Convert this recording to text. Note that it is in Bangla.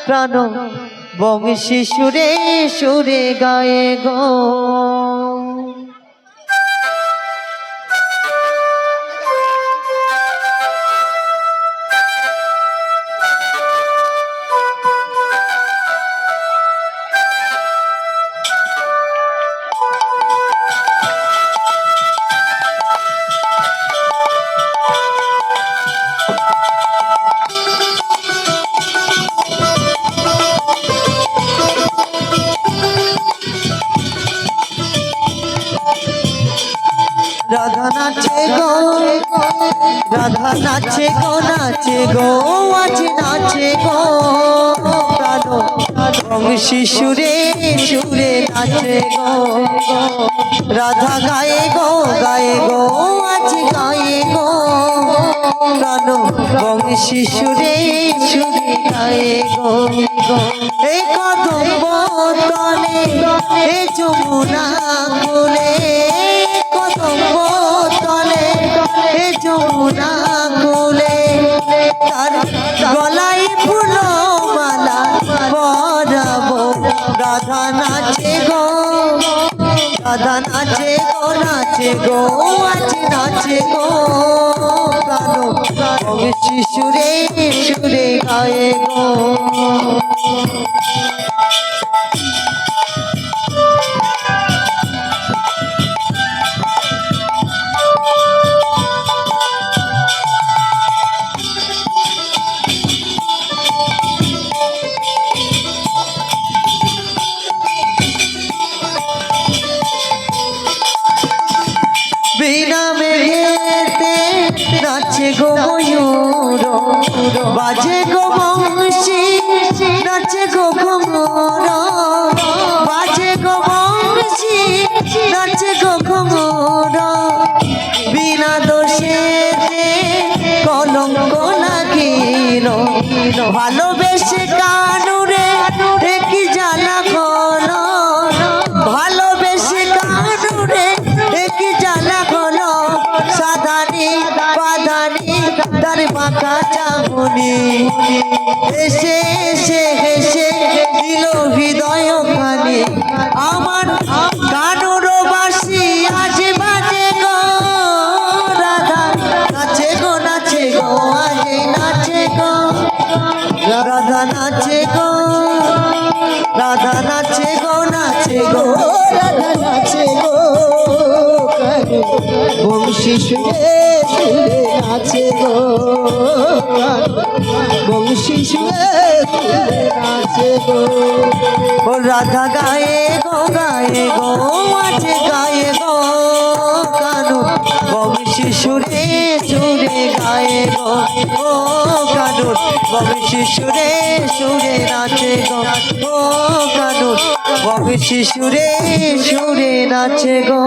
প্রাণ বংশী সুরে সুরে গায়ে গো। রাধা নাচে গো, রাধা নাচে গো, নাচে গো, আজ নাচে গো প্রাণ বংশী সুরে সুরে নাচে গো। রাধা গায়ে গো, গায়ে গো, আজ গায়ে গো প্রাণ বংশী সুরে সুরে গায়ে গো। এই কদম্ব তলে এ যমুনা কোলে, কদম্ব তলে এ যমুনা কোলে, তার গলায় ফুল মালা পরাবো। রাধা নাচে গো, রাধা নাচে গো, নাচে গো, আজ নাচে গো প্রাণ বংশী সুরে সুরে গায়ে গো। বিনা মেঘেতে নাচে গো ময়ূর, বাজে গো বংশী নাচে গো ঘুঙুর, বাজে গো বংশী নাচে গো ঘুঙুর। বিনা দোষেতে কলঙ্ক লাগিল, ভালোবেসে কানুরে কি জ্বালা ঘন, ভালোবেসে কানুরে কি জ্বালা ঘন। সাধানি বাধানি তার বাঁকা চামুনি, এসে এসে হেসে দিল হৃদয় খানি। আমার কানুর বাসি আজ বাজে গো, রাধা নাচে গো, নাচে গো, আজ নাচে গো। রাধা নাচে গো, রাধা নাচে গো, নাচে গো, রাধা নাচে গো বংশী সুরে সুরে নাচে গো, বংশী সুরে সুরে নাচে গো। ও রাধা গায়ে গো, গায়ে গো, আজ গায়ে গো কানু বংশী সুরে সুরে গায়ে গো। ও কানু বংশী সুরে সুরে নাচে গো, ও কানু বংশী সুরে সুরে নাচে গো।